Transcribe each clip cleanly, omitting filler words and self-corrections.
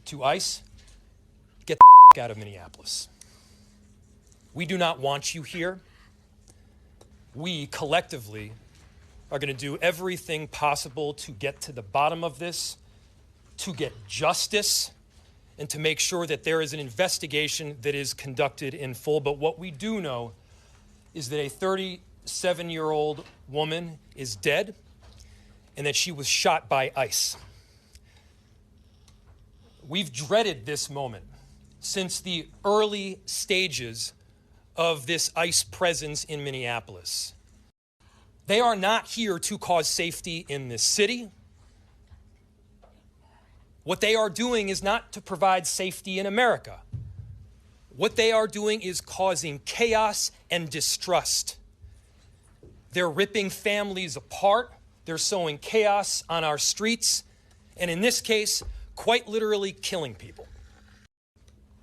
to ICE, get the out of Minneapolis. We do not want you here. We collectively are going to do everything possible to get to the bottom of this, to get justice, and to make sure that there is an investigation that is conducted in full. But what we do know is that a 37-year-old woman is dead and that she was shot by ICE. We've dreaded this moment since the early stages of this ICE presence in Minneapolis. They are not here to cause safety in this city. What they are doing is not to provide safety in America. What they are doing is causing chaos and distrust. They're ripping families apart. They're sowing chaos on our streets. And in this case, quite literally killing people.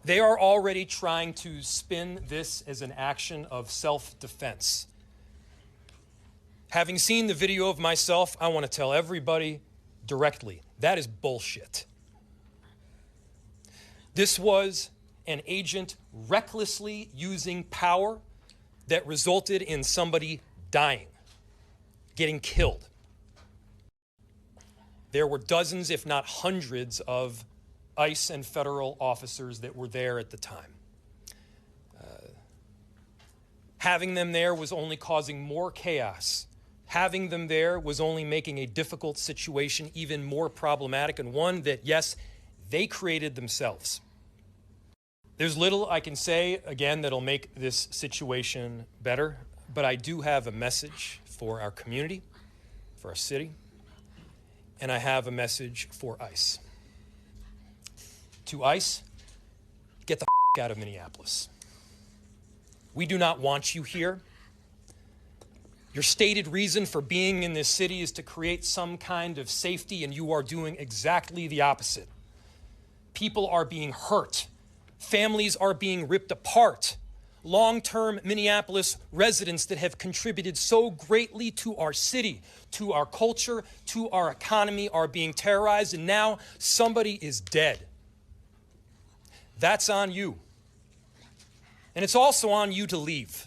They are already trying to spin this as an action of self-defense. Having seen the video of myself, I want to tell everybody directly, that is bullshit. This was an agent recklessly using power that resulted in somebody dying, getting killed. There were dozens, if not hundreds, of ICE and federal officers that were there at the time. Having them there was only causing more chaos. Having them there was only making a difficult situation even more problematic, and one that, yes, they created themselves. There's little I can say, again, that'll make this situation better, but I do have a message for our community, for our city, and I have a message for ICE. To ICE, get the out of Minneapolis. We do not want you here. Your stated reason for being in this city is to create some kind of safety, and you are doing exactly the opposite. People are being hurt. Families are being ripped apart. Long-term Minneapolis residents that have contributed so greatly to our city, to our culture, to our economy are being terrorized, and now somebody is dead. That's on you. And it's also on you to leave.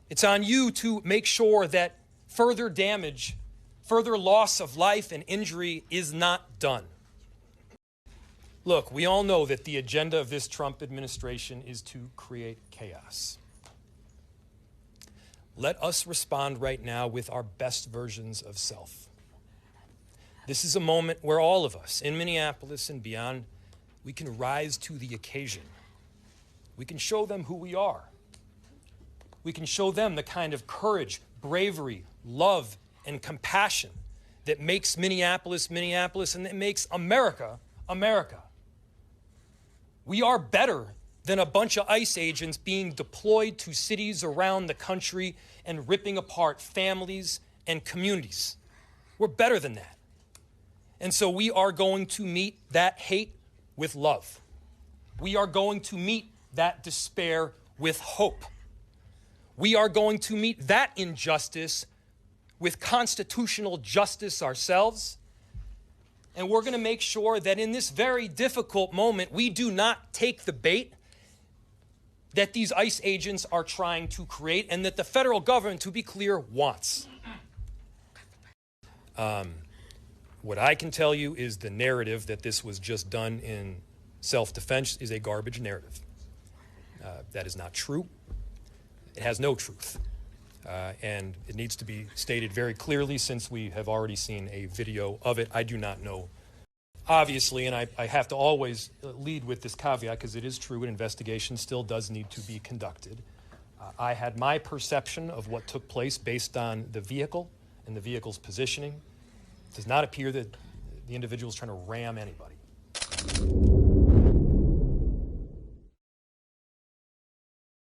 It's on you to make sure that further damage, further loss of life and injury is not done. Look, we all know that the agenda of this Trump administration is to create chaos. Let us respond right now with our best versions of self. This is a moment where all of us in Minneapolis and beyond, we can rise to the occasion. We can show them who we are. We can show them the kind of courage, bravery, love, and compassion that makes Minneapolis, Minneapolis, and that makes America, America. We are better than a bunch of ICE agents being deployed to cities around the country and ripping apart families and communities. We're better than that. And so we are going to meet that hate with love. We are going to meet that despair with hope. We are going to meet that injustice with constitutional justice ourselves. And we're going to make sure that in this very difficult moment, we do not take the bait that these ICE agents are trying to create and that the federal government, to be clear, wants. What I can tell you is the narrative that this was just done in self-defense is a garbage narrative. That is not true. It has no truth. And it needs to be stated very clearly since we have already seen a video of it. I do not know. Obviously, and I have to always lead with this caveat because it is true, an investigation still does need to be conducted. I had my perception of what took place based on the vehicle and the vehicle's positioning. It does not appear that the individual is trying to ram anybody.